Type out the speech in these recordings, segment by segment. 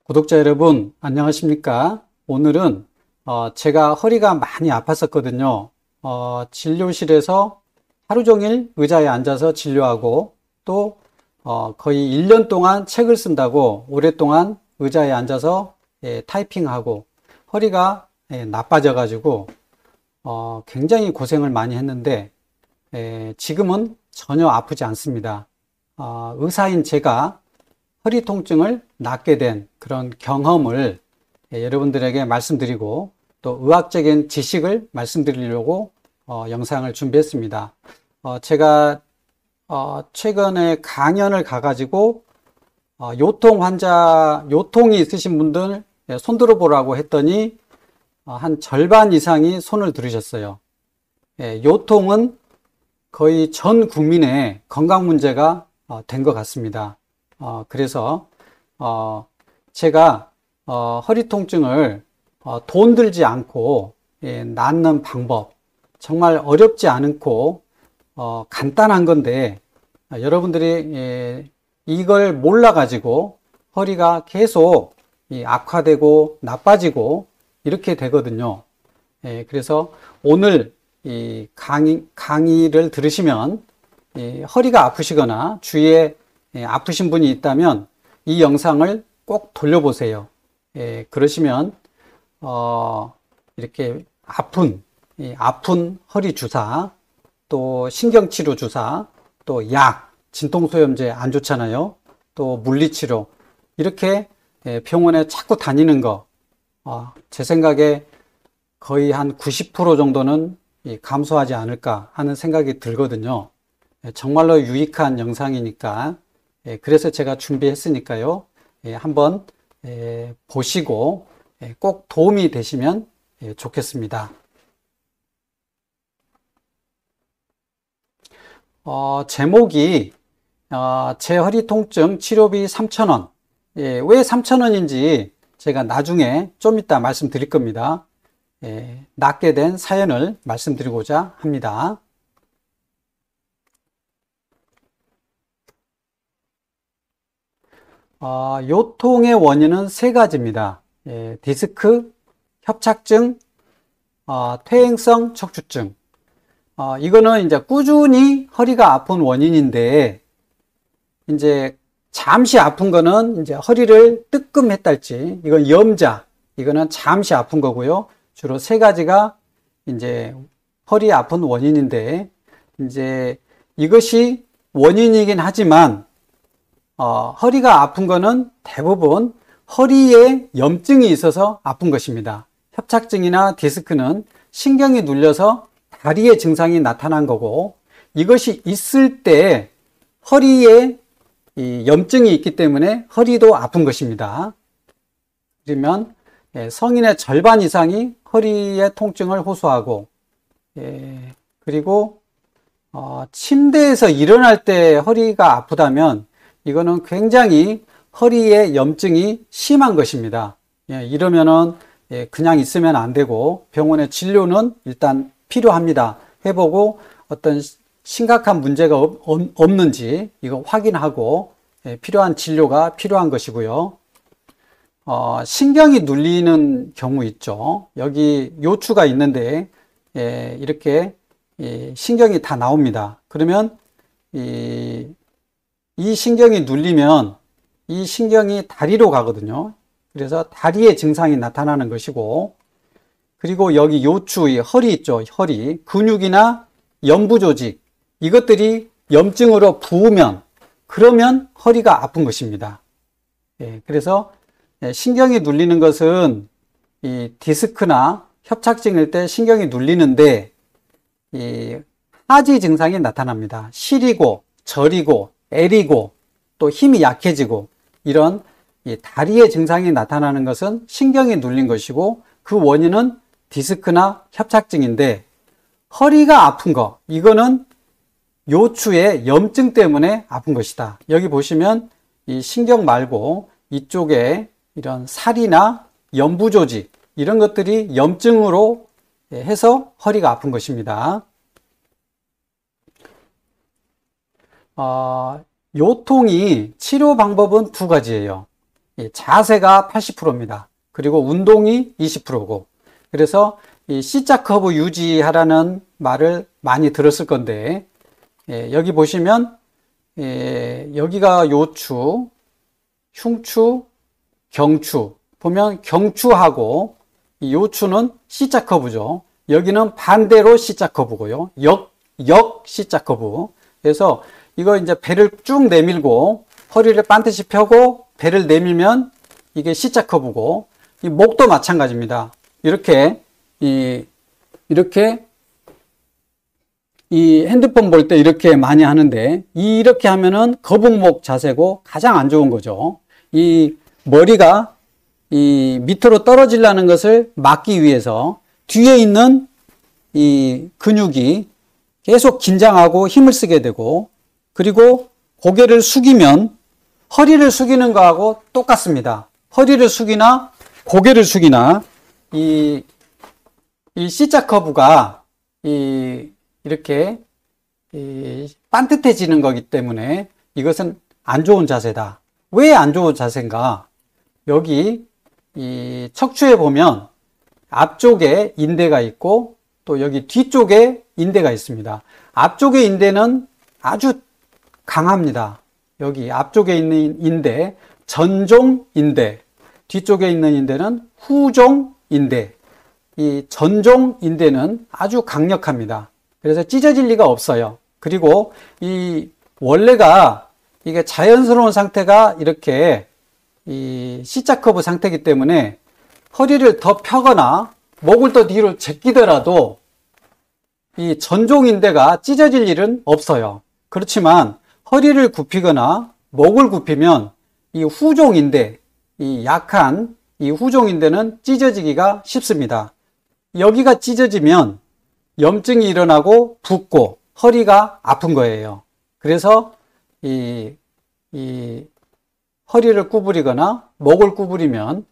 구독자 여러분, 안녕하십니까? 오늘은 제가 허리가 많이 아팠었거든요. 진료실에서 하루 종일 의자에 앉아서 진료하고 또 거의 1년 동안 책을 쓴다고 오랫동안 의자에 앉아서 타이핑하고 허리가 나빠져 가지고 굉장히 고생을 많이 했는데 지금은 전혀 아프지 않습니다. 의사인 제가 허리 통증을 낫게 된 그런 경험을 여러분들에게 말씀드리고 또 의학적인 지식을 말씀드리려고 영상을 준비했습니다. 제가 최근에 강연을 가가지고 요통이 있으신 분들 손 들어보라고 했더니 한 절반 이상이 손을 들으셨어요. 요통은 거의 전 국민의 건강 문제가 된 것 같습니다. 그래서 제가 허리 통증을 돈 들지 않고 낫는 방법, 정말 어렵지 않고 간단한 건데 여러분들이 이걸 몰라가지고 허리가 계속 악화되고 나빠지고 이렇게 되거든요. 그래서 오늘 이 강의를 들으시면 허리가 아프시거나 주위에 아프신 분이 있다면 이 영상을 꼭 돌려보세요. 그러시면 이렇게 아픈 허리 주사, 또 신경치료 주사, 또 약, 진통소염제 안 좋잖아요. 또 물리치료 이렇게 병원에 자꾸 다니는 거, 제 생각에 거의 한 90% 정도는 감소하지 않을까 하는 생각이 들거든요. 정말로 유익한 영상이니까 그래서 제가 준비했으니까요. 한번 보시고 꼭 도움이 되시면 좋겠습니다. 제목이 제 허리 통증 치료비 3,000원. 왜 3,000원인지 제가 나중에 좀 이따 말씀드릴 겁니다. 낫게 된 사연을 말씀드리고자 합니다. 요통의 원인은 세 가지입니다. 디스크, 협착증, 퇴행성 척추증. 이거는 이제 꾸준히 허리가 아픈 원인인데, 이제 잠시 아픈 거는 이제 허리를 뜨끔했달지, 이건 염자, 이거는 잠시 아픈 거고요. 주로 세 가지가 이제 허리 아픈 원인인데, 이제 이것이 원인이긴 하지만, 허리가 아픈 거는 대부분 허리에 염증이 있어서 아픈 것입니다. 협착증이나 디스크는 신경이 눌려서 다리의 증상이 나타난 거고, 이것이 있을 때 허리에 이 염증이 있기 때문에 허리도 아픈 것입니다. 그러면 성인의 절반 이상이 허리의 통증을 호소하고, 그리고 침대에서 일어날 때 허리가 아프다면 이거는 굉장히 허리에 염증이 심한 것입니다. 이러면은 그냥 있으면 안 되고 병원의 진료는 일단 필요합니다. 해보고 어떤 심각한 문제가 없는지 이거 확인하고 필요한 진료가 필요한 것이고요. 신경이 눌리는 경우 있죠. 여기 요추가 있는데 이렇게 신경이 다 나옵니다. 그러면 이 신경이 눌리면 이 신경이 다리로 가거든요. 그래서 다리의 증상이 나타나는 것이고, 그리고 여기 요추, 허리 있죠. 허리, 근육이나 연부 조직, 이것들이 염증으로 부으면, 그러면 허리가 아픈 것입니다. 그래서 신경이 눌리는 것은 이 디스크나 협착증일 때 신경이 눌리는데, 이 하지 증상이 나타납니다. 시리고, 저리고, 애리고, 또 힘이 약해지고, 이런 다리의 증상이 나타나는 것은 신경이 눌린 것이고, 그 원인은 디스크나 협착증인데, 허리가 아픈 거, 이거는 요추의 염증 때문에 아픈 것이다. 여기 보시면 이 신경 말고 이쪽에 이런 살이나 연부 조직, 이런 것들이 염증으로 해서 허리가 아픈 것입니다. 요통이 치료 방법은 두 가지예요. 자세가 80%입니다. 그리고 운동이 20%고. 그래서 이 C자 커브 유지하라는 말을 많이 들었을 건데, 여기 보시면 여기가 요추, 흉추, 경추. 보면 경추하고 이 요추는 C자 커브죠. 여기는 반대로 C자 커브고요. 역 C자 커브. 그래서 이거 이제 배를 쭉 내밀고 허리를 반드시 펴고 배를 내밀면 이게 C자 커브고, 이 목도 마찬가지입니다. 이렇게 이 핸드폰 볼 때 이렇게 많이 하는데, 이렇게 하면은 거북목 자세고 가장 안 좋은 거죠. 이 머리가 이 밑으로 떨어지려는 것을 막기 위해서 뒤에 있는 이 근육이 계속 긴장하고 힘을 쓰게 되고, 그리고 고개를 숙이면 허리를 숙이는 거하고 똑같습니다. 허리를 숙이나 고개를 숙이나 이 C자 커브가 이렇게 반듯해지는 거기 때문에 이것은 안 좋은 자세다. 왜 안 좋은 자세인가? 여기 이 척추에 보면 앞쪽에 인대가 있고 또 여기 뒤쪽에 인대가 있습니다. 앞쪽의 인대는 아주 강합니다. 여기 앞쪽에 있는 인대, 전종 인대, 뒤쪽에 있는 인대는 후종 인대. 이 전종 인대는 아주 강력합니다. 그래서 찢어질 리가 없어요. 그리고 이 원래가 이게 자연스러운 상태가 이렇게 이 C자 커브 상태이기 때문에 허리를 더 펴거나 목을 더 뒤로 제끼더라도 이 전종 인대가 찢어질 일은 없어요. 그렇지만 허리를 굽히거나 목을 굽히면 이 후종 인대, 이 약한 이 후종 인대는 찢어지기가 쉽습니다. 여기가 찢어지면 염증이 일어나고 붓고 허리가 아픈 거예요. 그래서 이 허리를 구부리거나 목을 구부리면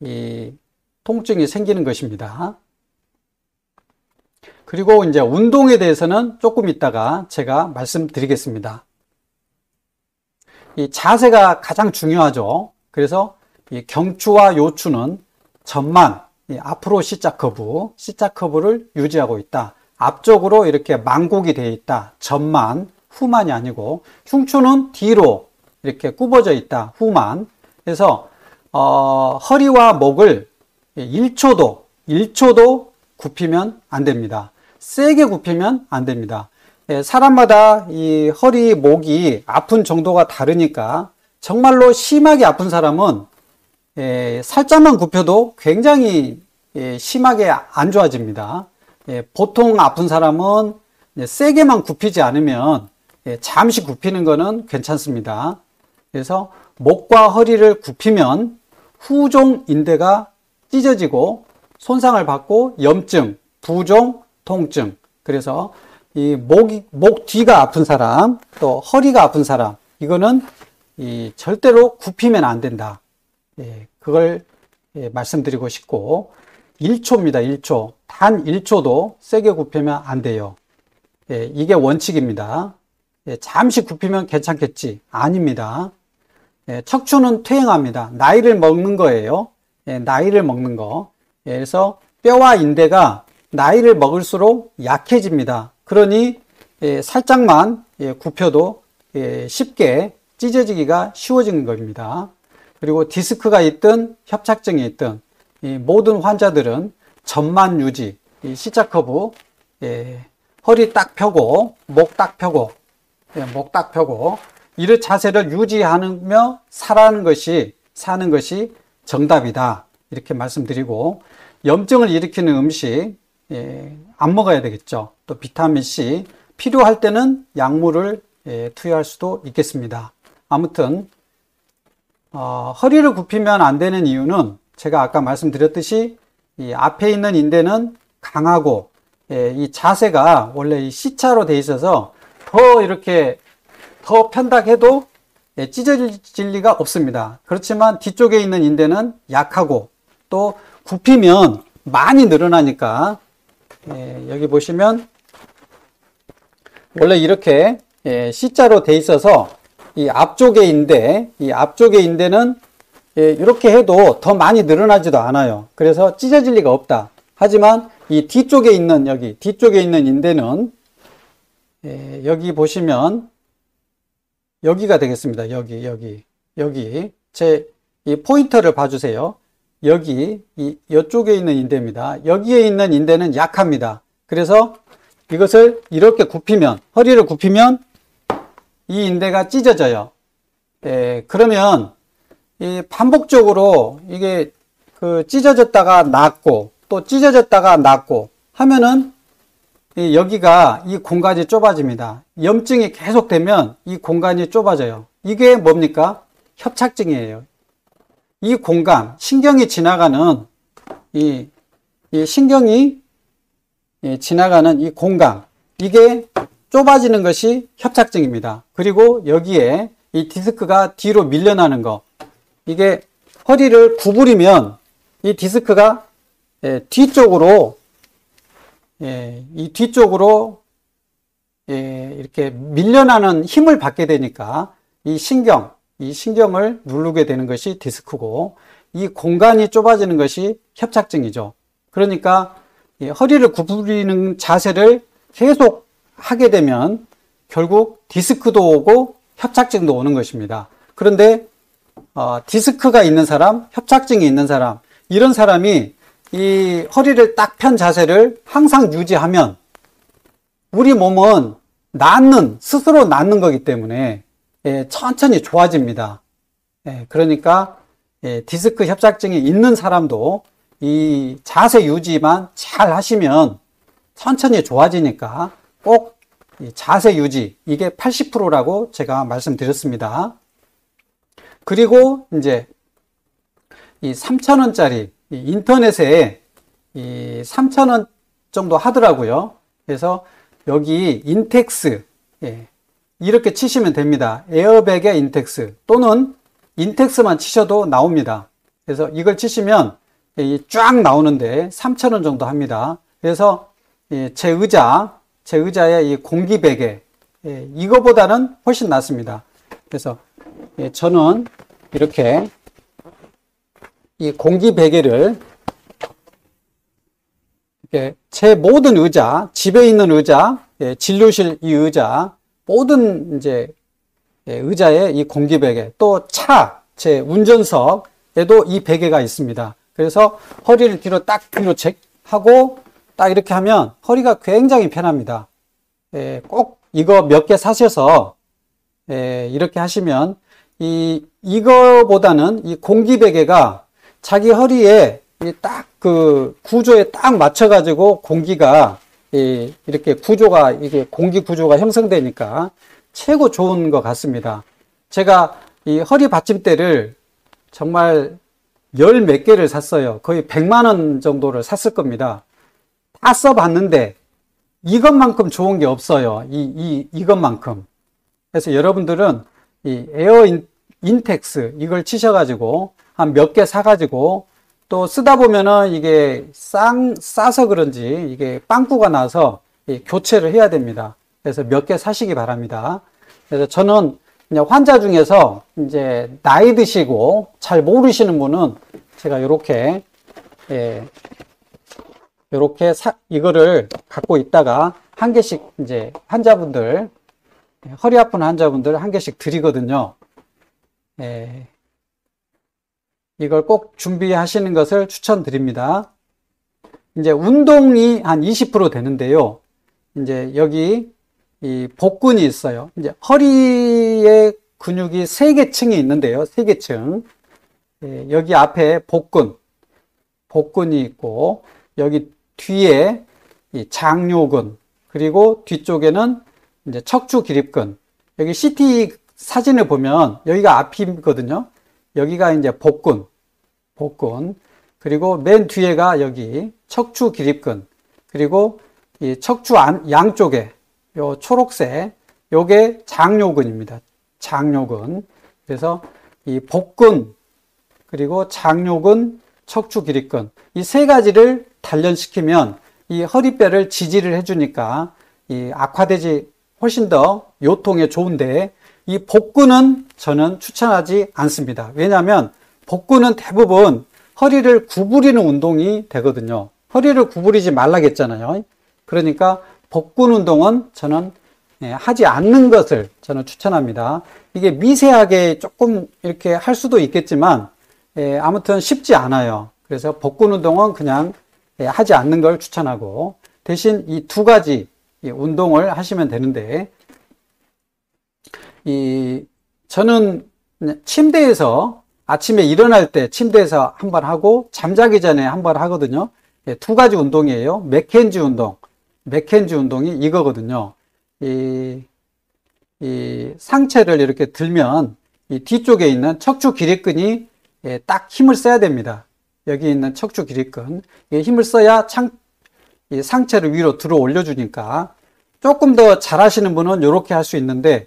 이 통증이 생기는 것입니다. 그리고 이제 운동에 대해서는 조금 이따가 제가 말씀드리겠습니다. 이 자세가 가장 중요하죠. 그래서 이 경추와 요추는 전만 앞으로 C자 커브를 유지하고 있다. 앞쪽으로 이렇게 망곡이 되어 있다. 전만, 후만이 아니고, 흉추는 뒤로 이렇게 굽어져 있다. 후만. 그래서 허리와 목을 1초도 굽히면 안 됩니다. 세게 굽히면 안 됩니다. 사람마다 이 허리, 목이 아픈 정도가 다르니까 정말로 심하게 아픈 사람은 살짝만 굽혀도 굉장히 심하게 안 좋아집니다. 보통 아픈 사람은 세게만 굽히지 않으면 잠시 굽히는 거는 괜찮습니다. 그래서 목과 허리를 굽히면 후종 인대가 찢어지고 손상을 받고 염증, 부종, 통증. 그래서 이 목 뒤가 아픈 사람, 또 허리가 아픈 사람, 이거는 절대로 굽히면 안 된다. 그걸 말씀드리고 싶고, 1초입니다. 1초. 단 1초도 세게 굽히면 안 돼요. 이게 원칙입니다. 잠시 굽히면 괜찮겠지? 아닙니다. 척추는 퇴행합니다. 나이를 먹는 거예요. 나이를 먹는 거. 그래서 뼈와 인대가 나이를 먹을수록 약해집니다. 그러니 살짝만 굽혀도 쉽게 찢어지기가 쉬워지는 겁니다. 그리고 디스크가 있든 협착증이 있든 이 모든 환자들은 전만 유지, 이 C자 커브, 허리 딱 펴고 목 딱 펴고 목 딱 펴고 이런 자세를 유지하며 사는 것이 정답이다. 이렇게 말씀드리고, 염증을 일으키는 음식 안 먹어야 되겠죠. 또 비타민C 필요할 때는 약물을 투여할 수도 있겠습니다. 아무튼 허리를 굽히면 안 되는 이유는 제가 아까 말씀드렸듯이 이 앞에 있는 인대는 강하고 이 자세가 원래 이 C자로 돼 있어서 더 이렇게 더 편다 해도 찢어질 리가 없습니다. 그렇지만 뒤쪽에 있는 인대는 약하고 또 굽히면 많이 늘어나니까 여기 보시면 원래 이렇게 C자로 돼 있어서 이 앞쪽의 인대는 이렇게 해도 더 많이 늘어나지도 않아요. 그래서 찢어질 리가 없다. 하지만 이 뒤쪽에 있는 뒤쪽에 있는 인대는 여기 보시면 여기가 되겠습니다. 여기 이 포인터를 봐주세요. 이쪽에 있는 인대입니다. 여기에 있는 인대는 약합니다. 그래서 이것을 이렇게 허리를 굽히면 이 인대가 찢어져요. 그러면 반복적으로 이게 찢어졌다가 낫고 또 찢어졌다가 낫고 하면은 여기가 이 공간이 좁아집니다. 염증이 계속되면 이 공간이 좁아져요. 이게 뭡니까? 협착증이에요. 이 공간, 신경이 지나가는 신경이 지나가는 이 공간, 이게 좁아지는 것이 협착증입니다. 그리고 여기에 이 디스크가 뒤로 밀려나는 거, 이게 허리를 구부리면 이 디스크가 뒤쪽으로 이렇게 밀려나는 힘을 받게 되니까 이 신경을 누르게 되는 것이 디스크고, 이 공간이 좁아지는 것이 협착증이죠. 그러니까 허리를 구부리는 자세를 계속 하게 되면 결국 디스크도 오고 협착증도 오는 것입니다. 그런데 디스크가 있는 사람, 협착증이 있는 사람, 이런 사람이 이 허리를 딱 편 자세를 항상 유지하면 우리 몸은 스스로 낫는 거기 때문에 천천히 좋아집니다. 그러니까 디스크 협착증이 있는 사람도 이 자세 유지만 잘 하시면 천천히 좋아지니까 꼭 이 자세 유지, 이게 80%라고 제가 말씀드렸습니다. 그리고 이제 이 3,000원짜리 인터넷에 이 3,000원 정도 하더라고요. 그래서 여기 인텍스, 이렇게 치시면 됩니다. 에어백의 인텍스 또는 인텍스만 치셔도 나옵니다. 그래서 이걸 치시면 쫙 나오는데 3,000원 정도 합니다. 그래서 제 의자의 이 공기베개, 이거보다는 훨씬 낫습니다. 그래서 저는 이렇게 이 공기베개를 이렇게 제 모든 의자, 집에 있는 의자, 진료실 이 의자, 모든 이제 의자에 이 공기베개, 또 제 운전석에도 이 베개가 있습니다. 그래서 허리를 뒤로 하고 딱 이렇게 하면 허리가 굉장히 편합니다. 꼭 이거 몇 개 사셔서 이렇게 하시면 이거보다는 이 공기베개가 자기 허리에 딱 구조에 딱 맞춰가지고 공기가 이렇게 이게 공기 구조가 형성되니까 최고 좋은 것 같습니다. 제가 이 허리 받침대를 정말 열 몇 개를 샀어요. 거의 100만 원 정도를 샀을 겁니다. 다 써봤는데 이것만큼 좋은 게 없어요. 이것만큼. 그래서 여러분들은 이 에어 인텍스 이걸 치셔가지고 한 몇 개 사가지고 또 쓰다 보면은 이게 싸서 그런지 이게 빵꾸가 나서 교체를 해야 됩니다. 그래서 몇 개 사시기 바랍니다. 그래서 저는 그냥 환자 중에서 이제 나이 드시고 잘 모르시는 분은 제가 이렇게 이거를 갖고 있다가 한 개씩 이제 허리 아픈 환자분들 한 개씩 드리거든요. 이걸 꼭 준비하시는 것을 추천드립니다. 이제 운동이 한 20% 되는데요. 이제 여기 이 복근이 있어요. 이제 허리의 근육이 3개층이 있는데요. 3개층. 여기 앞에 복근이 있고, 여기 뒤에 이 장요근, 그리고 뒤쪽에는 이제 척추 기립근. 여기 CT 사진을 보면 여기가 앞이거든요. 여기가 이제 복근. 그리고 맨 뒤에가 여기 척추 기립근. 그리고 이 척추 양쪽에 요 초록색, 요게 장요근입니다. 장요근. 그래서 이 복근, 그리고 장요근, 척추 기립근. 이 세 가지를 단련시키면 이 허리뼈를 지지를 해주니까 이 악화되지 훨씬 더 요통에 좋은데, 이 복근은 저는 추천하지 않습니다. 왜냐하면 복근은 대부분 허리를 구부리는 운동이 되거든요. 허리를 구부리지 말라겠잖아요. 그러니까 복근 운동은 저는 하지 않는 것을 저는 추천합니다. 이게 미세하게 조금 이렇게 할 수도 있겠지만 아무튼 쉽지 않아요. 그래서 복근 운동은 그냥 하지 않는 걸 추천하고 대신 이 두 가지 운동을 하시면 되는데 저는 침대에서 아침에 일어날 때 침대에서 한 번 하고 잠자기 전에 한 번 하거든요. 두 가지 운동이에요. 맥켄지 운동. 맥켄지 운동이 이거거든요. 이 상체를 이렇게 들면 이 뒤쪽에 있는 척추 기립근이 딱 힘을 써야 됩니다. 여기 있는 척추 기립근. 힘을 써야 이 상체를 위로 들어 올려주니까 조금 더 잘하시는 분은 이렇게 할 수 있는데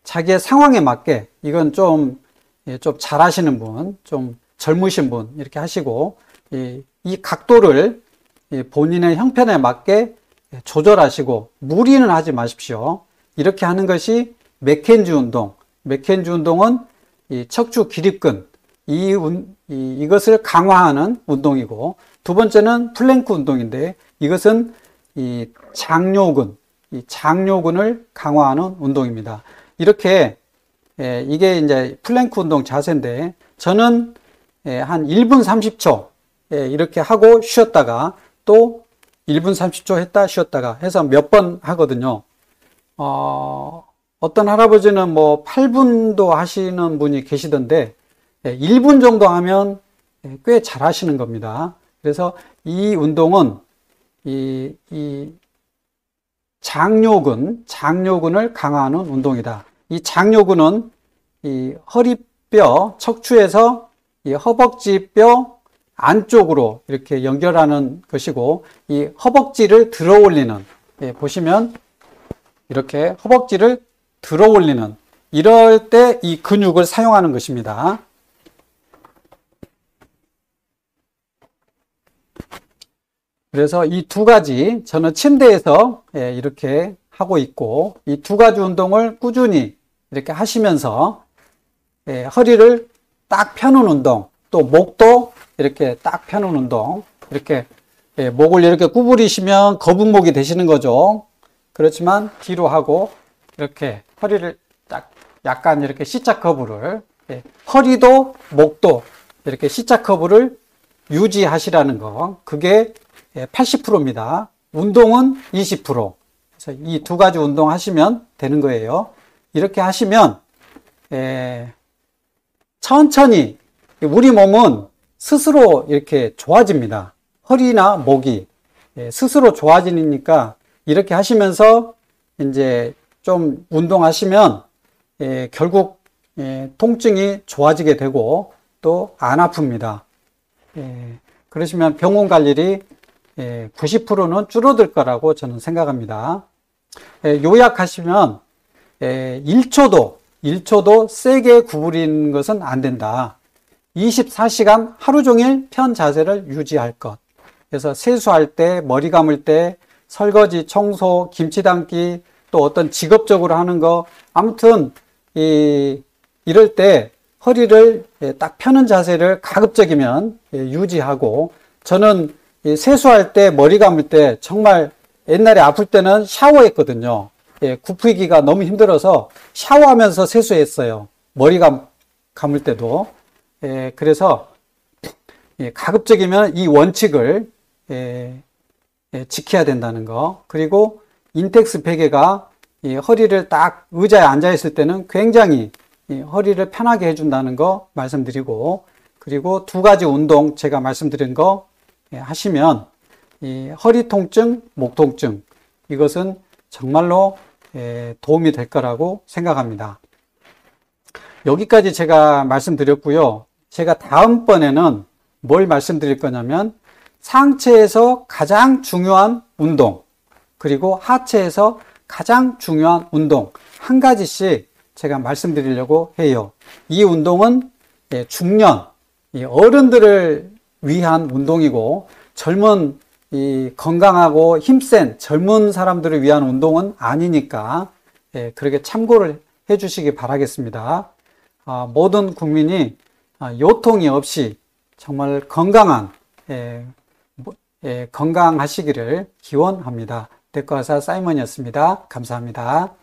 자기의 상황에 맞게 이건 좀 잘하시는 분, 좀 젊으신 분 이렇게 하시고 이 각도를 본인의 형편에 맞게 조절하시고 무리는 하지 마십시오. 이렇게 하는 것이 맥켄지 운동. 맥켄지 운동은 이 척추 기립근 이것을 강화하는 운동이고 두 번째는 플랭크 운동인데 이것은 이 장요근을 강화하는 운동입니다. 이렇게 이게 이제 플랭크 운동 자세인데 저는 한 1분 30초 이렇게 하고 쉬었다가 또 1분 30초 했다 쉬었다가 해서 몇 번 하거든요. 어떤 할아버지는 뭐 8분도 하시는 분이 계시던데 1분 정도 하면 꽤 잘 하시는 겁니다. 그래서 이 운동은 이 장요근을 강화하는 운동이다. 이 장요근은 이 허리뼈 척추에서 이 허벅지 뼈 안쪽으로 이렇게 연결하는 것이고 이 허벅지를 들어 올리는 보시면 이렇게 허벅지를 들어 올리는 이럴 때 이 근육을 사용하는 것입니다. 그래서 이 두 가지 저는 침대에서 이렇게 하고 있고 이 두 가지 운동을 꾸준히 이렇게 하시면서 허리를 딱 펴는 운동 또 목도 이렇게 딱 펴는 운동 이렇게 목을 이렇게 구부리시면 거북목이 되시는 거죠. 그렇지만 뒤로 하고 이렇게 허리를 딱 약간 이렇게 C자 커브를 허리도 목도 이렇게 C자 커브를 유지하시라는 거 그게 80%입니다. 운동은 20%. 그래서 이 두 가지 운동 하시면 되는 거예요. 이렇게 하시면 천천히 우리 몸은 스스로 이렇게 좋아집니다. 허리나 목이 스스로 좋아지니까 이렇게 하시면서 이제 좀 운동하시면 결국 통증이 좋아지게 되고 또 안 아픕니다. 그러시면 병원 갈 일이 90%는 줄어들 거라고 저는 생각합니다. 요약하시면 1초도 세게 구부리는 것은 안 된다. 24시간 하루 종일 편 자세를 유지할 것. 그래서 세수할 때, 머리 감을 때, 설거지, 청소, 김치 담기, 또 어떤 직업적으로 하는 거 아무튼 이럴 때 허리를 딱 펴는 자세를 가급적이면 유지하고 저는 세수할 때, 머리 감을 때 정말 옛날에 아플 때는 샤워했거든요. 굽히기가 너무 힘들어서 샤워하면서 세수했어요. 머리 감을 때도. 그래서 가급적이면 이 원칙을 지켜야 된다는 거. 그리고 인텍스 베개가 허리를 딱 의자에 앉아 있을 때는 굉장히 허리를 편하게 해준다는 거 말씀드리고 그리고 두 가지 운동 제가 말씀드린 거 하시면 이 허리 통증, 목 통증 이것은 정말로 도움이 될 거라고 생각합니다. 여기까지 제가 말씀드렸고요. 제가 다음번에는 뭘 말씀드릴 거냐면 상체에서 가장 중요한 운동 그리고 하체에서 가장 중요한 운동 한 가지씩 제가 말씀드리려고 해요. 이 운동은 중년, 어른들을 위한 운동이고 젊은 건강하고 힘센 젊은 사람들을 위한 운동은 아니니까 그렇게 참고를 해 주시기 바라겠습니다. 모든 국민이 요통이 없이 정말 건강한 건강하시기를 기원합니다. 내과의사 사이먼이었습니다. 감사합니다.